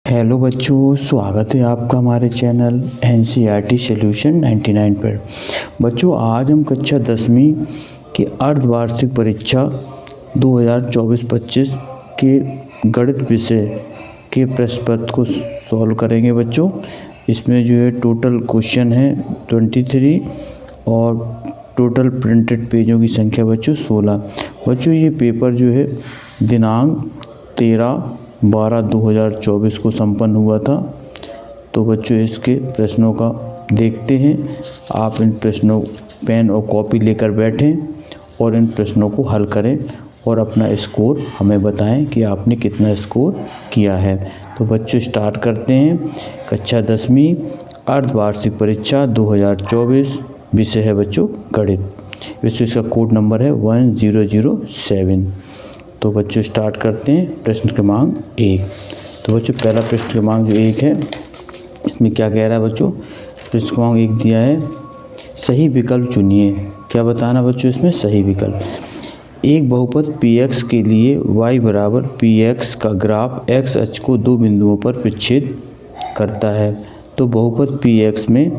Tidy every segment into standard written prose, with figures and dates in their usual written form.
Hello बच्चों, स्वागत है आपका हमारे चैनल एनसीईआरटी सॉल्यूशन 99 पर। बच्चों, आज हम कक्षा 10वीं की अर्धवार्षिक परीक्षा 2024-25 के गणित विषय के प्रश्न पत्र को सॉल्व करेंगे। बच्चों, इसमें जो है टोटल क्वेश्चन है 23 और टोटल प्रिंटेड पेजों की संख्या बच्चों 16। बच्चों, ये पेपर जो है दिनांक 13/12/2024 को संपन्न हुआ था। तो बच्चों, इसके प्रश्नों का देखते हैं। आप इन प्रश्नों पेन और कॉपी लेकर बैठें और इन प्रश्नों को हल करें और अपना स्कोर हमें बताएं कि आपने कितना स्कोर किया है। तो बच्चों, स्टार्ट करते हैं। कक्षा 10वीं अर्धवार्षिक परीक्षा 2024, विषय है बच्चों गणित। विषय इसका कोड नंबर है 1007। तो बच्चों, स्टार्ट करते हैं। प्रश्न क्रमांक 1। तो बच्चों, पहला प्रश्न क्रमांक जो 1 है, इसमें क्या कह रहा है बच्चों? प्रश्न क्रमांक 1 दिया है, सही विकल्प चुनिए। क्या बताना बच्चों इसमें? सही विकल्प। एक बहुपद px के लिए y बराबर px का ग्राफ x अक्ष को दो बिंदुओं पर प्रक्षेप करता है। तो बहुपद px में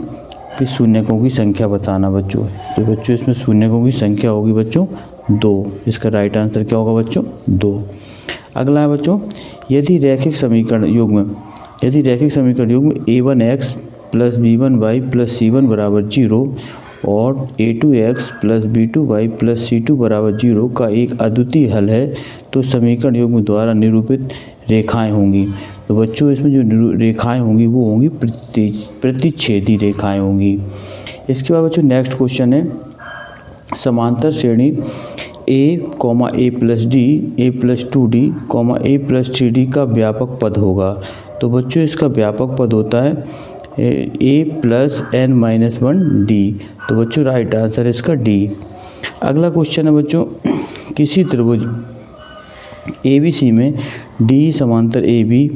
शून्यकों की संख्या बताना बच्चों। तो बच्चों, इसमें शून्यकों की संख्या होगी बच्चों 2। इसका राइट आंसर क्या होगा बच्चों? 2। अगला है बच्चों, यदि रैखिक समीकरण युग्म a1x plus b1y plus c1 बराबर 0 और a2x plus b2y plus c2 बराबर 0 का एक अद्वितीय हल है, तो समीकरण युग्म द्वारा निरूपित रेखाएं होंगी। तो बच्चों, इसमें जो रेखाएं होंगी वो होंगी प्रतिच्छेदी रेखाएं होंगी। इसके बाद बच्चों नेक्स्ट क्वेश्चन है, समांतर श्रेणी a plus d a plus 2d a plus 3d का व्यापक पद होगा। तो बच्चों, इसका व्यापक पद होता है a प्लस n-1d। तो बच्चों, राइट आंसर है इसका d। अगला क्वेश्चन है बच्चों, किसी त्रिभुज ABC में d समांतर AB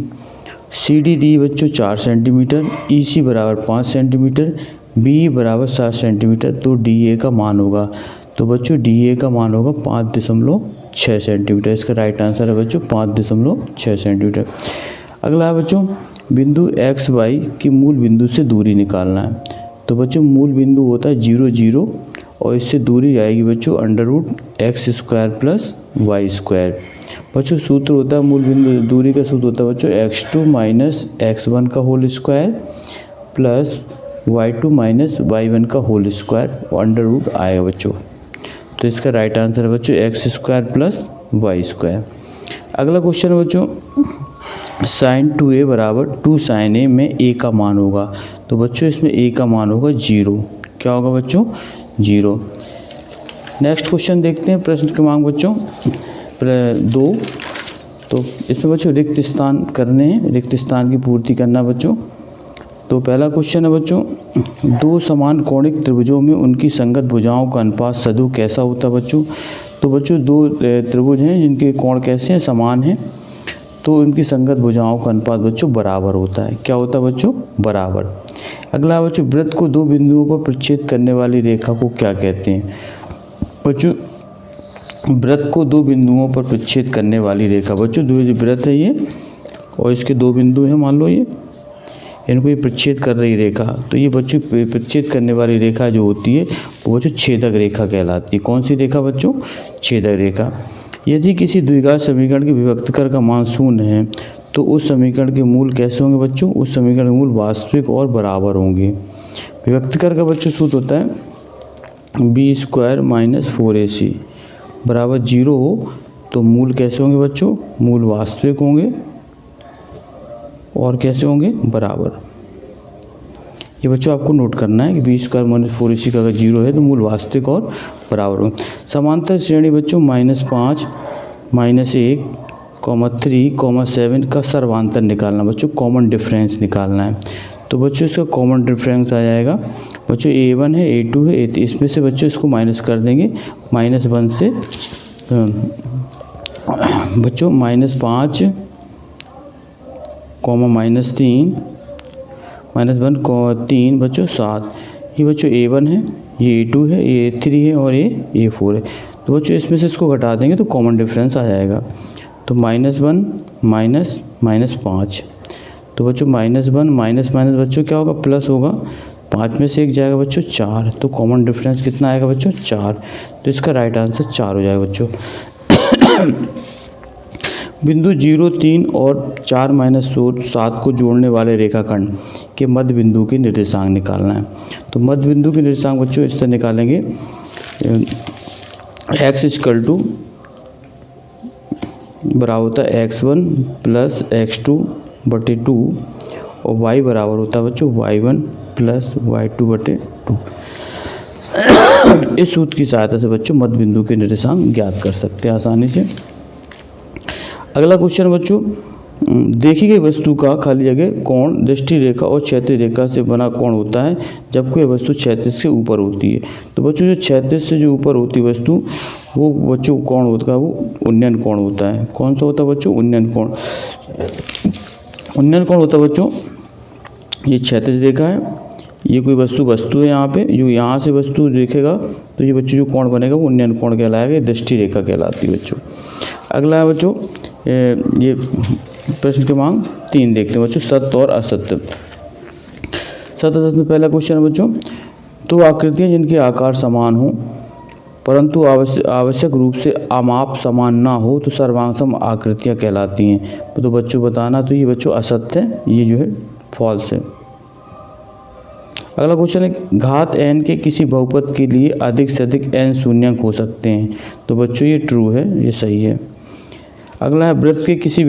CD दी बच्चों 4 सेंटीमीटर, EC बराबर 5 सेंटीमीटर, B बराबर 7 सेंटीमीटर, तो DA का मान होगा। तो बच्चों, DA का मान होगा 5.6 सेंटीमीटर। इसका राइट आंसर है बच्चों 5.6 सेंटीमीटर। अगला है बच्चों, बिंदु XY की मूल बिंदु से दूरी निकालना है। तो बच्चों, मूल बिंदु होता है 0 0 और इससे दूरी आएगी बच्चों √x² प्लस y²। बच्चों, सूत्र होता है मूल बिंदु दूरी का सूत्र होता है बच्चों x2 माइनस x1 का whole square plus y2 minus y1 का होल स्क्वायर √ आएगा बच्चों। तो इसका राइट आंसर है बच्चों x² प्लस y²। अगला क्वेश्चन है बच्चों, sin 2a बराबर 2 sin a में a का मान होगा। तो बच्चों, इसमें a का मान होगा 0। क्या होगा बच्चों? 0। नेक्स्ट क्वेश्चन देखते हैं। प्रश्न क्रमांक बच्चों 2। तो इसमें बच्चों रिक्त स्थान करने हैं, रिक्त स्थान की पूर्ति करना बच्चों। तो पहला क्वेश्चन है बच्चों, दो समान कोणिक त्रिभुजों में उनकी संगत भुजाओं का अनुपात सदु कैसा होता है बच्चों? तो बच्चों, दो त्रिभुज हैं जिनके कोण कैसे हैं? समान हैं। तो उनकी संगत भुजाओं का अनुपात बच्चों बराबर होता है। क्या होता है बच्चों? बराबर। अगला बच्चों, वृत्त को दो बिंदुओं पर प्रक्षेप करने वाली रेखा को क्या कहते हैं? बच्चों, वृत्त को दो बिंदुओं पर प्रक्षेप करने वाली रेखा बच्चों, वृत्त है ये और इसके दो बिंदु हैं, मान लो ये इनको ये प्रच्छेद कर रही रेखा। तो ये बच्चों प्रच्छेद करने वाली रेखा जो होती है वो बच्चों छेदक रेखा कहलाती है। कौन सी रेखा बच्चों? छेदक रेखा। यदि किसी द्विघात समीकरण के विभक्तकर का मान 0 है तो उस समीकरण के मूल कैसे होंगे बच्चों? उस समीकरण के मूल वास्तविक और बराबर होंगे। विभक्तकर का बच्चों सूत्र होता है b² माइनस 4ac बराबर 0 हो तो मूल कैसे होंगे बच्चों? मूल वास्तविक होंगे और कैसे होंगे? बराबर। ये बच्चों आपको नोट करना है कि b² माइनस 4ac का अगर 0 है तो मूल वास्तविक और बराबर होंगे। समांतर श्रेणी बच्चों -5 -1 3 7 का सर्वांतर निकालना बच्चों, कॉमन डिफरेंस निकालना है। तो बच्चों, इसका कॉमन डिफरेंस आ जाएगा बच्चों a1 है a2 है a3। इसमें से बच्चों इसको माइनस कर देंगे, -1 से बच्चों -5 -3 -1 3 बच्चों 7। ये बच्चों a1 है, ये a2 है, ये a3 है और ये a4 है। तो बच्चों इसमें से इसको घटा देंगे तो कॉमन डिफरेंस आ जाएगा। तो -1 -5। तो बच्चों -1 माइनस माइनस बच्चों क्या होगा, प्लस होगा। 5 में से 1 जाएगा बच्चों 4, तो कॉमन डिफरेंस कितना आएगा बच्चों, 4। तो इसका राइट आंसर 4 हो जाएगा बच्चों। बिंदु 0, 3 और 4 - 7 को जोड़ने वाले रेखाखंड के मध्य बिंदु के निर्देशांक निकालना है। तो मध्य बिंदु के निर्देशांक बच्चों इस तरह निकालेंगे, x = बराबर होता है x1 + x2/2 और y बराबर होता है बच्चों y1 + y2/2। इस सूत्र की सहायता से बच्चों मध्य बिंदु के निर्देशांक ज्ञात कर सकते हैं आसानी से। अगला क्वेश्चन बच्चों, देखी गई वस्तु का खाली जगह कोण दृष्टि रेखा और क्षैतिज रेखा से बना कोण होता है जब कोई वस्तु क्षैतिज से ऊपर होती है। तो बच्चों जो क्षैतिज से जो ऊपर होती है वस्तु, वो बच्चों कोण होता है, वो उन्नयन कोण होता है। कौन सा होता है बच्चों, उन्नयन कोण। उन्नयन कोण होता है बच्चों, ये क्षैतिज रेखा है, ये कोई वस्तु है यहाँ पे, जो यहाँ से वस्तु देखेगा तो ये बच्चों जो कोण बनेगा वो उन्नयन कोण कहलाएगा, ये दृष्टि रेखा कहलाती है बच्चों। अगला है बच्चों, ये प्रश्न क्रमांक 3 देखते हैं बच्चों, सत्य और असत्य। सत्य असत्य में पहला क्वेश्चन है बच्चों, तो आकृतियाँ जिनके आकार समान हो परंतु आवश्यक रूप से आमाप समान ना हो तो सर्वांगसम आकृतियाँ कहलाती हैं। तो बच्चों बताना, तो ये बच्चों असत्य है, ये जो है फॉल्स है। अगला क्वेश्चन है, घात n के किसी बहुपद के लिए अधिक से अधिक n शून्यंक हो सकते हैं। तो बच्चों ये ट्रू है, ये सही है। अगला है, वृत्त के किसी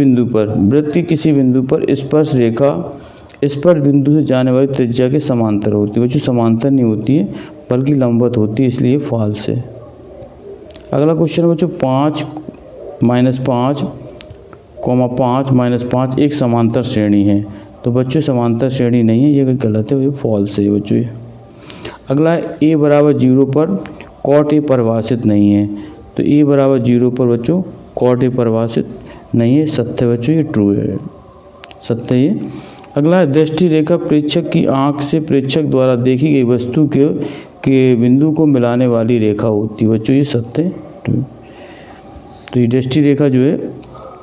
बिंदु पर स्पर्श रेखा स्पर्श बिंदु से जाने वाली त्रिज्या के समांतर होती है। बच्चों समांतर नहीं होती है बल्कि लंबवत होती है, इसलिए फॉल्स है। अगला क्वेश्चन बच्चों, 5 - 5, 5 - 5 एक समांतर श्रेणी है। तो बच्चों समांतर श्रेणी नहीं है, ये गलत है, ये फॉल्स है बच्चों ये। अगला है, a = 0 पर cot a परिभाषित नहीं है। तो a = 0 पर बच्चों cot a परिभाषित नहीं है, सत्य बच्चों, ये ट्रू है, सत्य ये। अगला है, दृष्टि रेखा प्रेक्षक की आंख से प्रेक्षक द्वारा देखी गई वस्तु के बिंदु को मिलाने वाली रेखा होती है। बच्चों ये सत्य है, ट्रू। तो ये दृष्टि रेखा जो है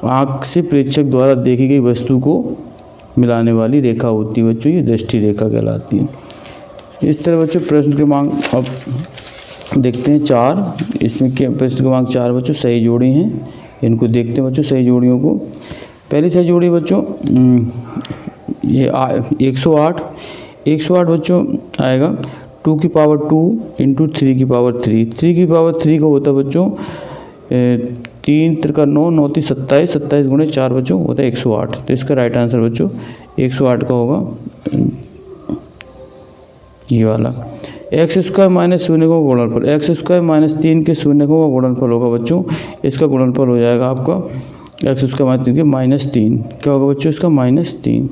आंख से प्रेक्षक द्वारा देखी गई वस्तु को मिलाने वाली रेखा होती है बच्चों, ये दृष्टि रेखा कहलाती है। इस तरह बच्चों प्रश्न क्रमांक अब देखते हैं 4। इसमें क्या प्रश्न क्रमांक 4 बच्चों सही जोड़ी हैं, इनको देखते हैं बच्चों सही जोड़ियों को। पहली सही जोड़ी बच्चों ये 108 बच्चों आएगा 2 की पावर 2 × 3 की पावर 3। 3 की पावर 3 का होता है बच्चों 3 × 3 = 9, 9 × 3 = 27, 27 × 4 बच्चों होता है 108। तो इसका राइट आंसर बच्चों 108 का होगा ये वाला। x² - 0 का गुणनफल, x² - 3 के शून्यकों का गुणनफल होगा बच्चों, इसका गुणनफल हो जाएगा आपका x² - 3 के -3। क्या होगा बच्चों इसका -3।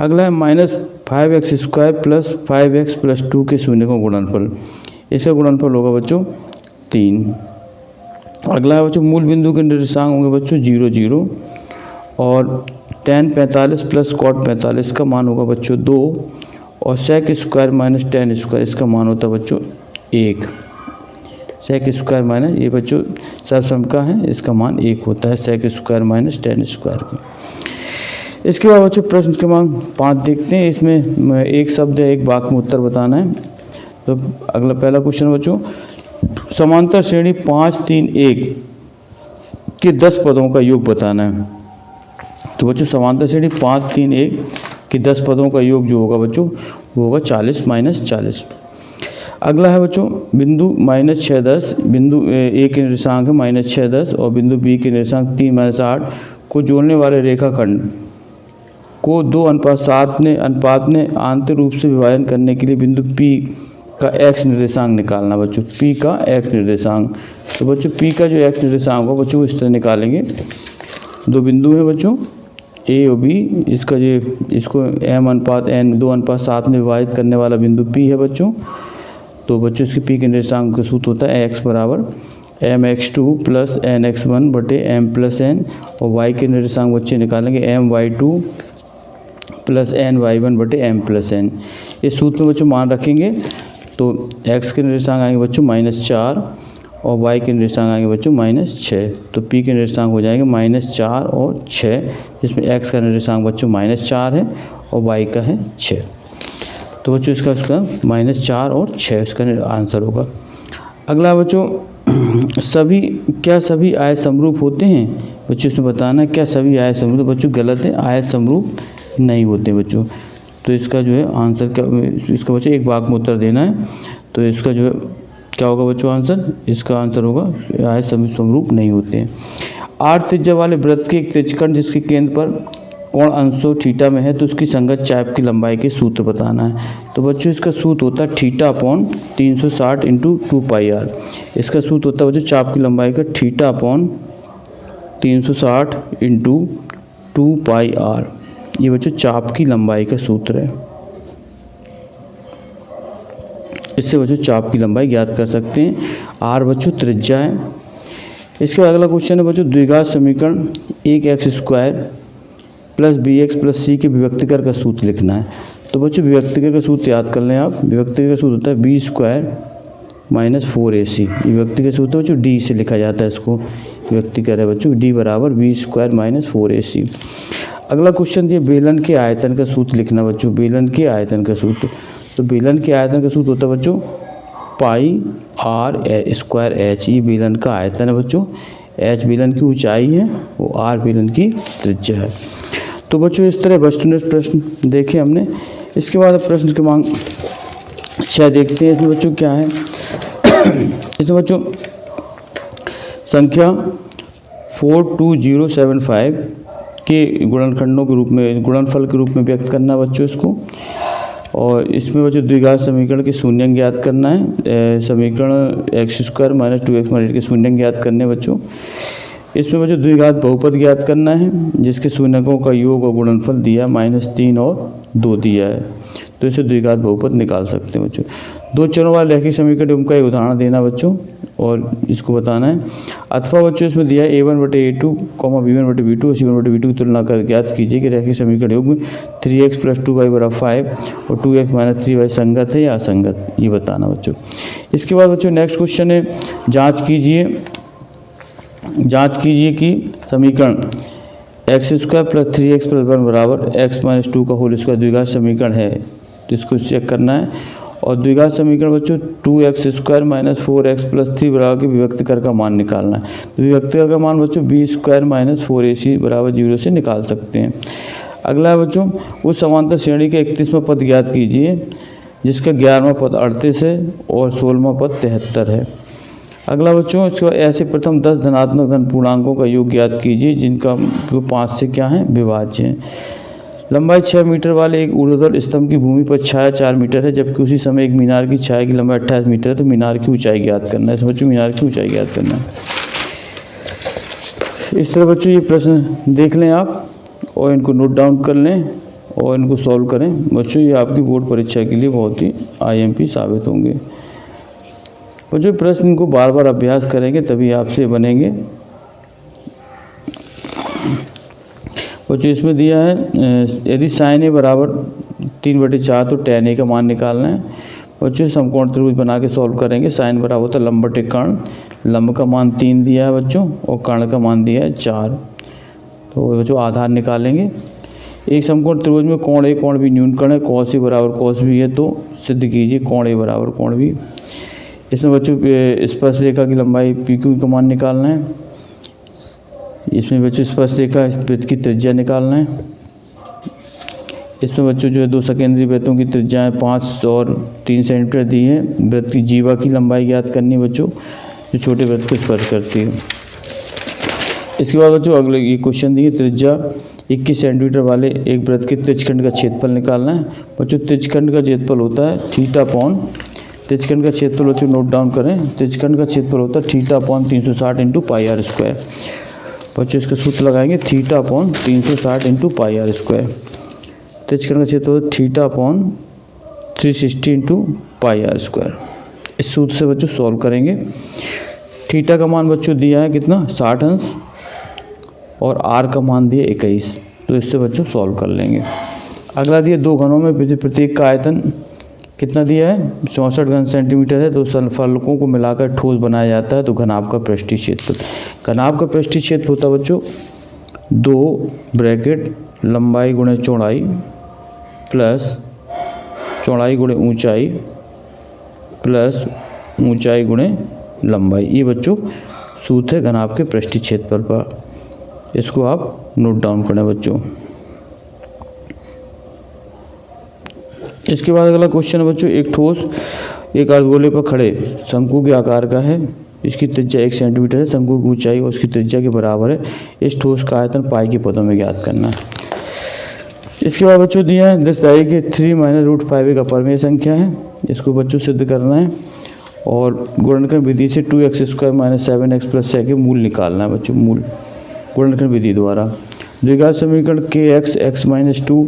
अगला है, -5x² + 5x + 2 के शून्य का गुणनफल, इसका गुणनफल होगा बच्चों 3। अगला है बच्चों, मूल बिंदु के निर्देशांक होंगे बच्चों 0, 0 और tan 45 + cot 45 का मान होगा बच्चों 2 और sec² - tan² इसका मान होता है बच्चों 1। sec² ये बच्चों सर्वसम का है, इसका मान 1 होता है sec² - tan² का। इसके बाद बच्चों प्रश्न क्रमांक 5 देखते हैं। इसमें एक शब्द है, एक वाक्य में उत्तर बताना है। तो अगला पहला क्वेश्चन बच्चों, समांतर श्रेणी 5, 3, 1 के 10 पदों का योग बताना है। तो बच्चों समांतर श्रेणी 5, 3, 1 के 10 पदों का योग जो होगा बच्चों वो होगा 40 - 40। अगला है बच्चों, बिंदु -6, 10 बिंदु ए के निर्देशांक है -6, 10 और बिंदु बी के निर्देशांक 3, -8 को जोड़ने वाले रेखाखंड को 2 अनुपात ने आंतरिक रूप से विभाजन करने के लिए बिंदु P का x निर्देशांक निकालना बच्चों, P का x निर्देशांक। तो बच्चों P का जो x निर्देशांक होगा बच्चों इस तरह निकालेंगे। 2 बिंदु है बच्चों A और B, इसको m/n 2:7 में विभाजित करने वाला बिंदु P है बच्चों। तो बच्चों इसके P के निर्देशांक का सूत्र होता है x = mx2 + nx1/m + n और y के निर्देशांक बच्चे निकालेंगे my2 + ny1/m + n। इस सूत्र में बच्चों मान रखेंगे तो x के निर्देशांक आएंगे बच्चों -4 और y के निर्देशांक आएंगे बच्चों -6। तो p के निर्देशांक हो जाएंगे -4 और 6, जिसमें x का निर्देशांक बच्चों -4 है और y का है 6। तो बच्चों इसका -4 और 6 इसका आंसर होगा। अगला बच्चों सभी आयत समरूप होते हैं? बच्चों इसमें बताना है क्या सभी आयत समरूप? बच्चों गलत है, आयत समरूप नहीं होते बच्चों। तो इसका जो है आंसर क्या, इसका बच्चों एक भाग में उत्तर देना है। तो इसका जो है क्या होगा बच्चों आंसर? इसका आंसर होगा आयत समरूप नहीं होते हैं। 8 त्रिज्या वाले वृत्त के एक त्रिज्यखंड जिसके केंद्र पर कोण अंशों थीटा में है, तो उसकी संगत चाप की लंबाई के सूत्र बताना है। तो बच्चों इसका सूत्र होता है थीटा अपॉन 360 इंटू 2πr। इसका सूत्र होता है बच्चों चाप की लंबाई का थीटा अपॉन 360 इंटू 2πr। ये बच्चों चाप की लंबाई का सूत्र है। इससे बच्चों चाप की लंबाई ज्ञात कर सकते हैं। r बच्चों त्रिज्या है। इसके बाद अगला क्वेश्चन है बच्चों द्विघात समीकरण 1x² plus bx plus c के विभक्तिकर का सूत्र लिखना है। तो बच्चों विभक्तिकर का सूत्र याद कर लें आप। विभक्तिकर का सूत्र होता है b² - 4ac। विभक्तिकर सूत्र बच्चों d से लिखा जाता है, इसको विभक्तिकर है बच्चों d बराबर b² - 4ac। अगला क्वेश्चन दिया बेलन के आयतन का सूत्र लिखना बच्चों। बेलन के आयतन का सूत्र, तो बेलन के आयतन का सूत्र होता है बच्चों πr²h। ये बेलन का आयतन है बच्चों। h बेलन की ऊंचाई है, वो r बेलन की त्रिज्या है। तो बच्चों इस तरह वस्तुनिष्ठ प्रश्न देखे हमने। इसके बाद प्रश्न क्रमांक 6 देखते हैं। इसमें बच्चों क्या है? इसमें बच्चों संख्या 42075 के गुणनखंडों के रूप में, गुणनफल के रूप में व्यक्त करना बच्चों इसको। और इसमें बच्चों द्विघात समीकरण के शून्यंक ज्ञात करना है। समीकरण x² - 2x के शून्यंक ज्ञात करने बच्चों। इसमें बच्चों द्विघात बहुपद ज्ञात करना है जिसके शून्यकों का योग और गुणनफल दिया -3 और 2 दिया है। तो इसे द्विघात बहुपद निकाल सकते हैं बच्चों। 2 चरों वाले रैखिक समीकरण का एक उदाहरण देना बच्चों और इसको बताना है। अथवा बच्चों इसमें दिया है a1/a2, b1/b2 और c1/b2 की तुलना कर ज्ञात कीजिए कि रैखिक समीकरण योग में 3x + 2y = 5 और 2x - 3y संगत है या असंगत, ये बताना बच्चों। इसके बाद बच्चों नेक्स्ट क्वेश्चन है जाँच कीजिए कि समीकरण x² + 3x + 1 बराबर x - 2 का होल स्क्वायर द्विघात समीकरण है। तो इसको चेक करना है। और द्विघात समीकरण बच्चों 2x² - 4x + 3 बराबर के विभक्तिकर का मान निकालना है। तो विभक्तिकर का मान बच्चों b² - 4ac बराबर 0 से निकाल सकते हैं। अगला है बच्चों उस समांतर श्रेणी का 31वां पद ज्ञात कीजिए जिसका 11वां पद 38 है और 16वां पद 73 है। अगला बच्चों इसके बाद ऐसे प्रथम 10 धनात्मक धन पूर्णांकों का योग ज्ञात कीजिए जिनका 5 से क्या है विभाज्य है। लंबाई 6 मीटर वाले एक ऊर्ध्वाधर स्तंभ की भूमि पर छाया 4 मीटर है, जबकि उसी समय एक मीनार की छाया की लंबाई 28 मीटर है। तो मीनार की ऊंचाई ज्ञात करना है। इस बच्चों मीनार की ऊंचाई ज्ञात करना है। इस तरह बच्चों ये प्रश्न देख लें आप और इनको नोट डाउन कर लें और इनको सॉल्व करें बच्चों। ये आपकी बोर्ड परीक्षा के लिए बहुत ही IMP साबित होंगे बच्चों। प्रश्न इनको बार बार अभ्यास करेंगे तभी आपसे बनेंगे बच्चों। इसमें दिया है यदि sin a बराबर 3/4 तो tan a का मान निकालना है बच्चों। समकोण त्रिभुज बना के सॉल्व करेंगे। sin बराबर होता है लंब बटे कर्ण। लंब का मान 3 दिया है बच्चों और कर्ण का मान दिया है 4। तो बच्चों आधार निकालेंगे। एक समकोण त्रिभुज में कोण a कोण b न्यूनकर्ण है। cos a बराबर cos b है तो सिद्ध कीजिए कोण a बराबर कोण b। इसमें बच्चों स्पर्श रेखा की लंबाई PQ का मान निकालना है। इसमें बच्चों स्पर्श रेखा वृत्त की त्रिज्या निकालना है। इसमें बच्चों जो है 2 सकेंद्रीय वृत्तों की त्रिज्याएँ 5 और 3 सेंटीमीटर दी है। वृत्त की जीवा की लंबाई ज्ञात करनी है बच्चों जो छोटे वृत्त को स्पर्श करती है। इसके बाद बच्चों अगले ये क्वेश्चन दिए त्रिज्या 21 सेंटीमीटर वाले एक वृत्त के त्रिज्यखंड का क्षेत्रफल निकालना है बच्चों। त्रिज्यखंड का क्षेत्रफल होता है थीटा अपॉन, त्रिज्यखंड का क्षेत्रफल बच्चों नोट डाउन करें। त्रिज्यखंड का क्षेत्रफल होता है थीटा अपॉन 360 इंटू πr²। बच्चों इसका सूत्र लगाएंगे थीटा अपॉन 360 इंटू πr²। त्रिज्यखंड का क्षेत्रफल थीटा अपॉन 360 इंटू πr²। इस सूत्र से बच्चों सॉल्व करेंगे। थीटा का मान बच्चों दिया है कितना 60 अंश और r का मान दिया 21। तो इससे बच्चों सॉल्व कर लेंगे। अगला दिया 2 घनों में प्रत्येक का आयतन कितना दिया है 64 घन सेंटीमीटर है। तो फलकों को मिलाकर ठोस बनाया जाता है। तो घनाभ का पृष्ठीय क्षेत्रफल, घनाभ का पृष्ठीय क्षेत्र होता है बच्चों 2 ब्रैकेट लंबाई गुणे चौड़ाई प्लस चौड़ाई गुणे ऊंचाई प्लस ऊंचाई गुणे लंबाई। ये बच्चों सूत्र है घनाभ के पृष्ठीय क्षेत्रफल पर। इसको आप नोट डाउन करें बच्चों। इसके बाद अगला क्वेश्चन है बच्चों, एक ठोस एक अर्धगोले पर खड़े शंकु के आकार का है। इसकी त्रिज्या 1 सेंटीमीटर है। शंकु की ऊंचाई और उसकी त्रिज्या के बराबर है। इस ठोस का आयतन पाई के पदों में ज्ञात करना है। इसके बाद बच्चों दिया है दर्शाइए कि 3 - √5 एक अपरिमेय संख्या है। इसको बच्चों सिद्ध करना है और गुणनखंड विधि से 2x² - 7x + 6 के मूल निकालना है बच्चों। मूल गुणनखंड विधि द्वारा द्विघात समीकरण kx x - 2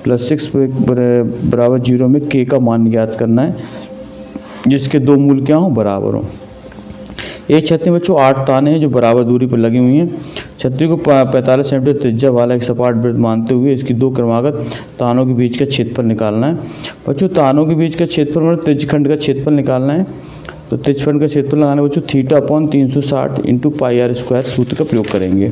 + 6 बराबर 0 में k का मान ज्ञात करना है जिसके दो मूल क्या हों, बराबर हों। एक छतरी में बच्चों 8 ताने हैं जो बराबर दूरी पर लगी हुई हैं। छतरी को 45 सेंटीमीटर त्रिज्या वाला एक सपाट वृत्त मानते हुए इसकी 2 क्रमागत तानों के बीच का क्षेत्रफल निकालना है। बच्चों तानों के बीच का क्षेत्रफल मतलब त्रिज्यखंड का क्षेत्रफल निकालना है। तो त्रिज्यखंड का क्षेत्रफल लगाना बच्चों θ/360 × πr² सूत्र का प्रयोग करेंगे।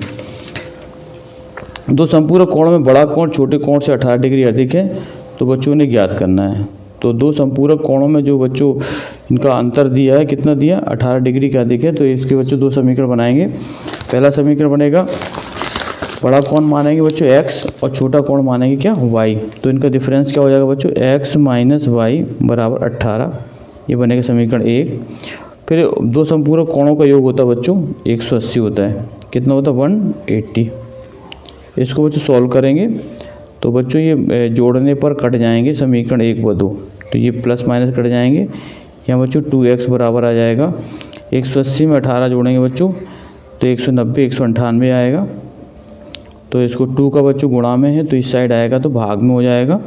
दो संपूरक कोण में बड़ा कोण छोटे कोण से 18 डिग्री अधिक है तो बच्चों ने ज्ञात करना है। तो दो संपूरक कोणों में जो बच्चों इनका अंतर दिया है, कितना दिया, 18 डिग्री का अधिक है। तो इसके बच्चों दो समीकरण बनाएंगे। पहला समीकरण बनेगा, बड़ा कोण मानेंगे बच्चों x और छोटा कोण मानेंगे क्या, y। तो इनका डिफरेंस क्या हो जाएगा बच्चों, x - y = 18। ये बनेगा समीकरण 1। फिर दो संपूरक कोणों का योग होता है बच्चों 180 होता है। कितना होता है, 180। इसको बच्चों सॉल्व करेंगे तो बच्चों ये जोड़ने पर कट जाएंगे समीकरण 1 व 2। तो ये प्लस माइनस कट जाएंगे। यहाँ बच्चों 2x बराबर आ जाएगा 180 में 18 जोड़ेंगे बच्चों तो 190 198 आएगा। तो इसको 2 का बच्चों गुणा में है तो इस साइड आएगा तो भाग में हो जाएगा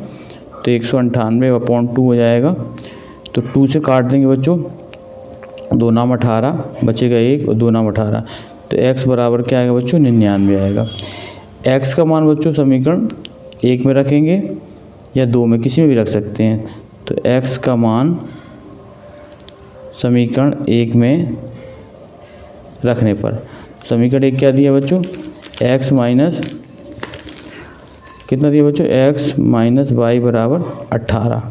तो 198/2 हो जाएगा। तो 2 से काट देंगे बच्चों, 2 नाम 18 बचेगा 1 और 2 नाम 18। तो x बराबर क्या आएगा बच्चों, 99 आएगा। x का मान बच्चों समीकरण 1 में रखेंगे या 2 में, किसी में भी रख सकते हैं। तो x का मान समीकरण 1 में रखने पर समीकरण 1 क्या दिया बच्चों, x माइनस कितना दिया बच्चों, x - y = 18।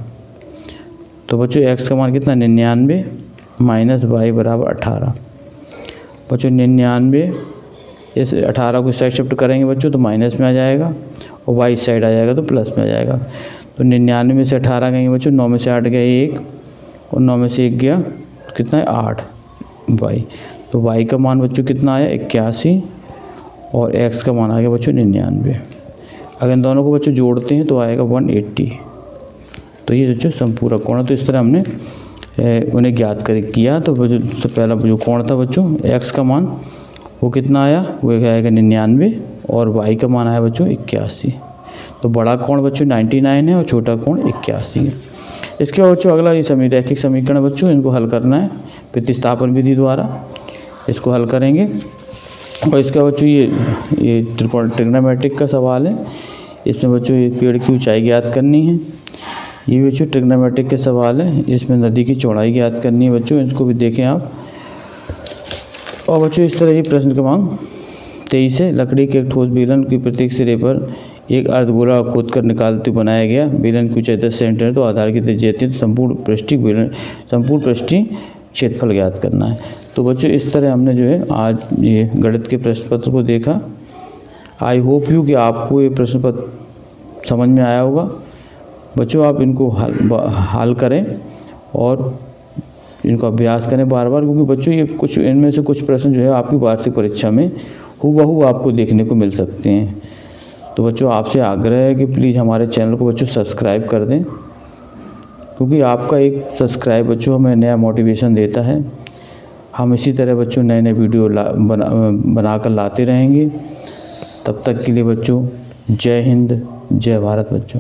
तो बच्चों x का मान कितना, 99 - y = 18। बच्चों 99 इस 18 को इस साइड शिफ्ट करेंगे बच्चों तो माइनस में आ जाएगा और y साइड आ जाएगा तो प्लस में आ जाएगा। तो 99 में से 18 गए बच्चों, 9 में से 8 गए 1 और 9 में से 1 गया कितना है, 8 y। तो y का मान बच्चों कितना आया, 81 और x का मान आ गया बच्चों 99। अगर इन दोनों को बच्चों जोड़ते हैं तो आएगा 180। तो ये बच्चों संपूरक कोण। तो इस तरह हमने उन्हें ज्ञात किया। तो सबसे पहला जो कोण था बच्चों x का मान वो कितना आया, वो आएगा 99 और y का मान आया बच्चों 81। तो बड़ा कोण बच्चों 99 है और छोटा कोण 81 है। इसके बाद बच्चों अगला ये रैखिक समीकरण है बच्चों, इनको हल करना है प्रतिस्थापन विधि द्वारा। इसको हल करेंगे और इसका बच्चों ये ट्रिग्नोमेट्रिक का सवाल है। इसमें बच्चों ये पेड़ की ऊंचाई ज्ञात करनी है। ये बच्चों ट्रिग्नोमेट्रिक के सवाल है। इसमें नदी की चौड़ाई ज्ञात करनी है बच्चों, इसको भी देखें आप। और बच्चों इस तरह ये प्रश्न क्रमांक 23 है। लकड़ी के एक ठोस बेलन की प्रत्येक सिरे पर एक अर्धगोला खोद कर निकालते बनाया गया। बेलन की ऊंचाई 10 सेंटीमीटर तो आधार की त्रिज्या तो संपूर्ण पृष्ठीय क्षेत्रफल ज्ञात करना है। तो बच्चों इस तरह हमने जो है आज ये गणित के प्रश्न पत्र को देखा। आई होप यू कि आपको ये प्रश्न पत्र समझ में आया होगा। बच्चों आप इनको हल करें और इनको अभ्यास करें बार बार, क्योंकि बच्चों ये कुछ इनमें से कुछ प्रश्न जो है आपकी वार्षिक परीक्षा में हूबहू आपको देखने को मिल सकते हैं। तो बच्चों आपसे आग्रह है कि प्लीज़ हमारे चैनल को बच्चों सब्सक्राइब कर दें, क्योंकि आपका एक सब्सक्राइब बच्चों हमें नया मोटिवेशन देता है। हम इसी तरह बच्चों नए नए वीडियो बनाकर लाते रहेंगे। तब तक के लिए बच्चों जय हिंद जय भारत बच्चों।